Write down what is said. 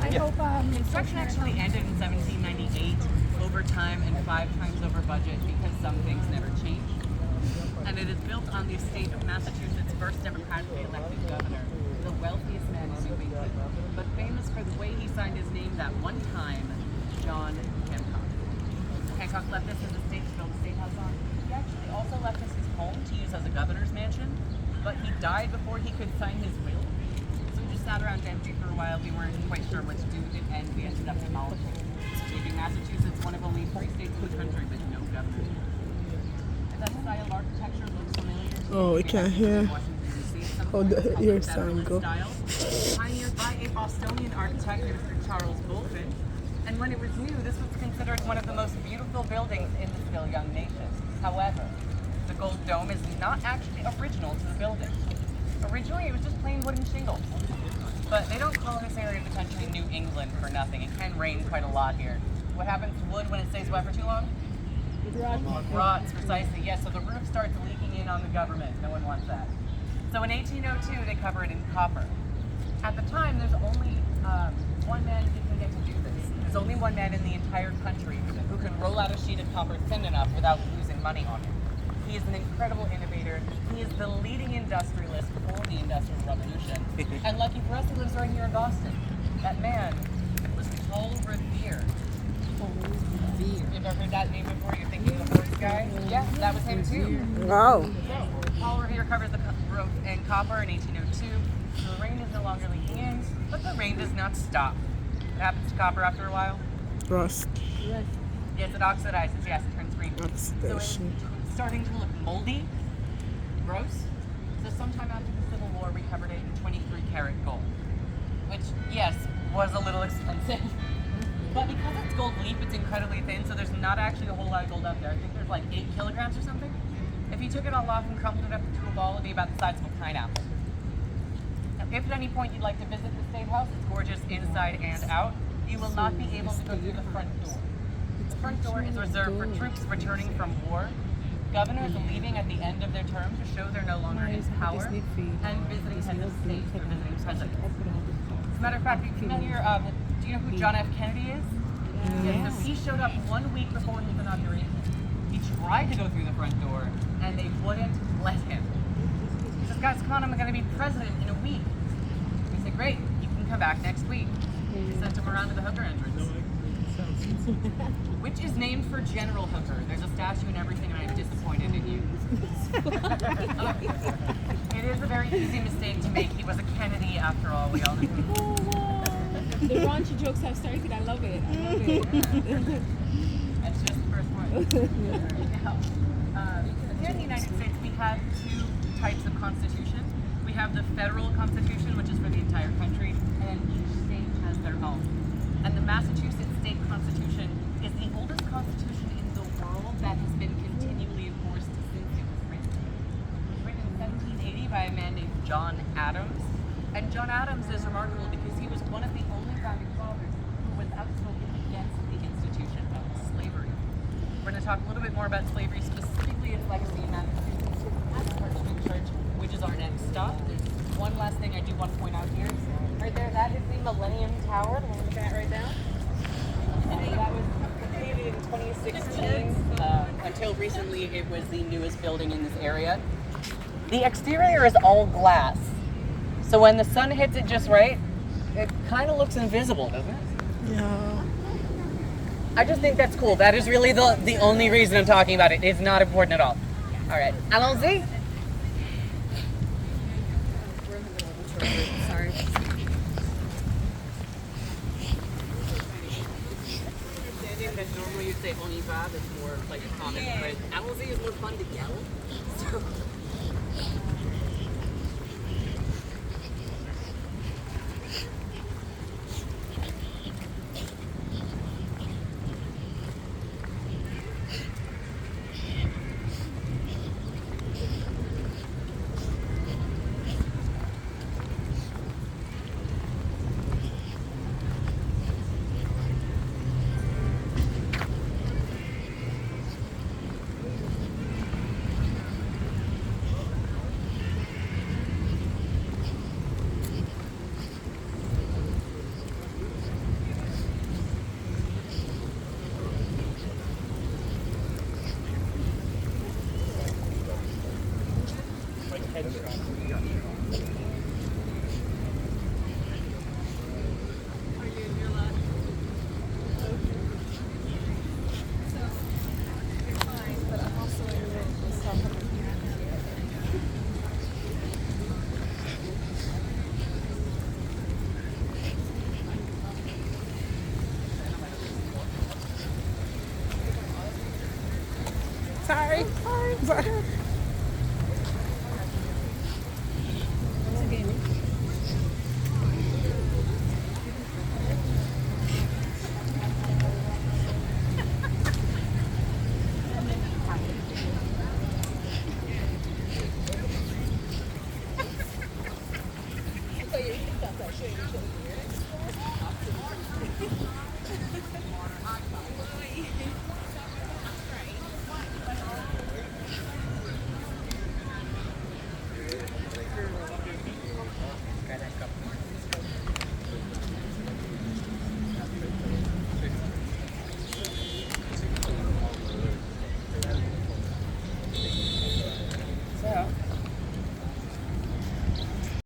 I hope Construction actually ended in 1798, over time and 5 times over budget because some things never changed. And it is built on the estate of Massachusetts' first democratically elected governor, the wealthiest man in New England, but famous for the way he signed his name that one time, John Hancock. Hancock left this as a state to build a state house on. He actually also left this his home to use as a governor's mansion, but he died before he could sign his will. So we just sat around empty for a while. We weren't quite sure what to do with it, and we ended up demolishing it, leaving Massachusetts one of only 3 states in the country with no governor. If that style of architecture looks familiar to you, Oh, we can't hear how the ear sound go. Pioneered by a Bostonian architect, Mr. Charles Bulfinch, and when it was new, this was considered one of the most beautiful buildings in the still young nation. However, the gold dome is not actually original to the building. Originally, it was just plain wooden shingles. But they don't call this area of the country New England for nothing. It can rain quite a lot here. What happens to wood when it stays wet for too long? Rots, precisely. Yes, so the roof starts leaking in on the government. No one wants that. So in 1802, they cover it in copper. At the time, there's only one man who can get to do this. There's only one man in the entire country who can roll out a sheet of copper thin enough without losing money on it. He is an incredible innovator. He is the leading industrialist for the Industrial Revolution. And lucky for us, he lives right here in Boston. That man was Paul Revere. You've ever heard that name before? You're thinking of the horse guy? Yeah, that was him too. Wow. So, Paul Revere covers the roof in copper in 1802. So the rain is no longer leaking in, but the rain does not stop. What happens to copper after a while? Rust. Yes, it oxidizes. Yes, it turns green. So it's starting to look moldy, gross. So sometime after the Civil War, we covered it in 23 karat gold, which, yes, was a little expensive. But because it's gold leaf, it's incredibly thin, so there's not actually a whole lot of gold up there. I think there's like 8 kilograms or something. If you took it all off and crumpled it up into a ball, it'd be about the size of a pineapple. Now, if at any point you'd like to visit the State House, it's gorgeous inside and out. You will not be able to go through the front door. The front door is reserved for troops returning from war, governors leaving at the end of their term to show they're no longer in power, and visiting heads of state or visiting presidents. As a matter of fact, are you familiar, do you know who John F. Kennedy is? Yes. So he showed up 1 week before his inauguration. He tried to go through the front door, and they wouldn't let him. He says, guys, come on, I'm going to be president in a week. He said, great, you can come back next week. He sent him around to the Hooker entrance, which is named for General Hooker. There's a statue and everything, and I'm disappointed in you. It is a very easy mistake to make. He was a Kennedy after all. We all know. The raunchy jokes have started. I love it. I love it. That's just the first one. Now, here in the United States, we have 2 types of constitution. We have the federal constitution, which is for the entire country, and then each state has their own. And the Massachusetts state constitution is the oldest constitution in the world that has been continually enforced since it was written. It was written in 1780 by a man named John Adams. And John Adams is remarkable because he was one of the only founding fathers who was outspoken against the institution of slavery. We're going to talk a little bit more about slavery, specifically its legacy in Massachusetts at the Parchment Church, which is our next stop. There's one last thing I do want to point out here. Right there, that is the Millennium Tower, the one we're looking at right now. That was completed in 2016. Until recently, it was the newest building in this area. The exterior is all glass. So when the sun hits it just right, it kind of looks invisible, doesn't it? Yeah. I just think that's cool. That is really the only reason I'm talking about it. It's not important at all. All right, allons-y. Sorry. That normally you'd say on y va, that's more like a common, but allons-y is more fun to yell. So.